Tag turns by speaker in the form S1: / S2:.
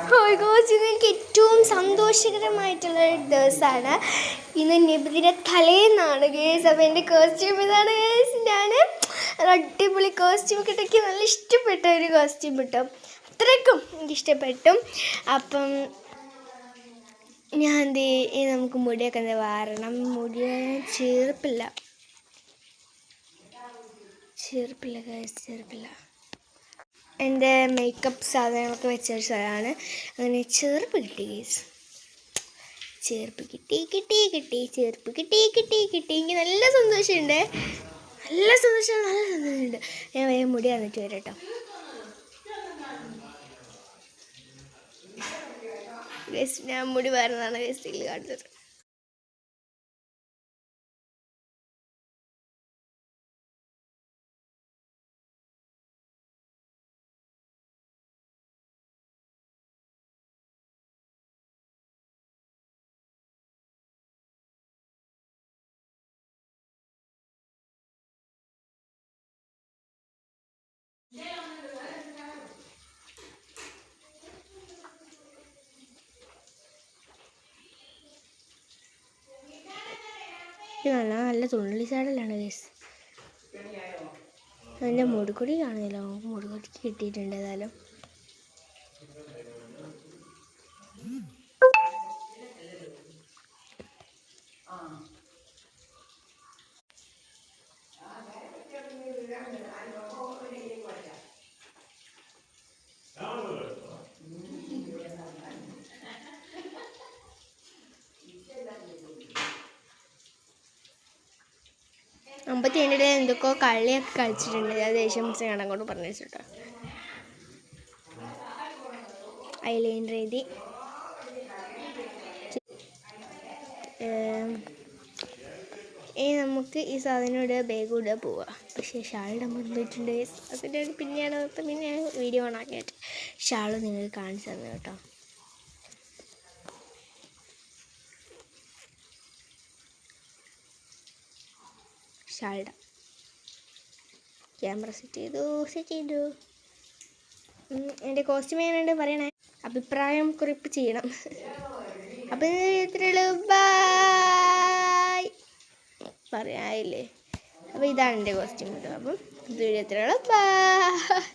S1: കോഴിക്കോട് എനിക്ക് ഏറ്റവും സന്തോഷകരമായിട്ടുള്ളൊരു ദിവസമാണ്. ഇന്ന് നബിദിന തലേന്നാണ് ഗേസ്. അപ്പോൾ എൻ്റെ കോസ്റ്റ്യൂം ഇതാണ് ഗേസ്. ഞാൻ അടിപൊളി കോസ്റ്റ്യൂം കിട്ടി, നല്ല ഇഷ്ടപ്പെട്ട ഒരു കോസ്റ്റ്യൂം കിട്ടും, അത്രയ്ക്കും എനിക്കിഷ്ടപ്പെട്ടു. അപ്പം ഞാൻ നമുക്ക് മുടിയൊക്കെ വാരണം. മുടി ചേർപ്പില്ല ചേർപ്പില്ല. എൻ്റെ മേക്കപ്പ് സാധനങ്ങളൊക്കെ വെച്ച ഒരു സ്ഥലമാണ്. അങ്ങനെ ചെറുപ്പ് കിട്ടി ഗേസ്. ചെറുപ്പ് കിട്ടി. എനിക്ക് നല്ല സന്തോഷമുണ്ട്. ഞാൻ വേഗം മുടി വന്നിട്ട് വരാം കേട്ടോ ഗേസ്. ഞാൻ മുടി വരുന്നതാണ് ഗേസ് ഇതിൽ കാണിച്ചത്. നല്ല തുള്ളി ചാടലാണ് ഗേസ്. എൻ്റെ മുടിക്കൊടി കാണുന്നില്ല. മുടിക്കൊടിക്ക് കിട്ടിയിട്ടുണ്ട്. ഏതായാലും അമ്പത്തിയേഴിൽ എന്തൊക്കെയോ കളിയൊക്കെ കളിച്ചിട്ടുണ്ട്. അത് ദേഷ്യം മിസ്സാണ് അങ്ങോട്ട് പറഞ്ഞു വെച്ചിട്ടോ. ഐലൈനർ എഴുതി. നമുക്ക് ഈ സാധനം ഇടുക, ബാഗ് ഇടുക, പോവുക. പക്ഷേ ഷാളിടാൻ മുൻപിട്ടുണ്ട്. അതിൻ്റെ പിന്നെ വീഡിയോ ഓണാക്കിയിട്ട് ഷാൾ നിങ്ങൾക്ക് കാണിച്ചു തന്നെ കേട്ടോ. ഷാളിടാം. ക്യാമറ സെറ്റ് ചെയ്തു. എൻ്റെ കോസ്റ്റ്യൂം എങ്ങനെയുണ്ട് പറയണേ, അഭിപ്രായം കുറിപ്പ് ചെയ്യണം. അപ്പം ഇത്രയുള്ളൂ. ബൈ പറയാനില്ലേ. അപ്പോൾ ഇതാണ് എൻ്റെ കോസ്റ്റ്യൂം കേട്ടോ. അപ്പം ഇത് ഇത്രയുള്ളൂ. ബൈ.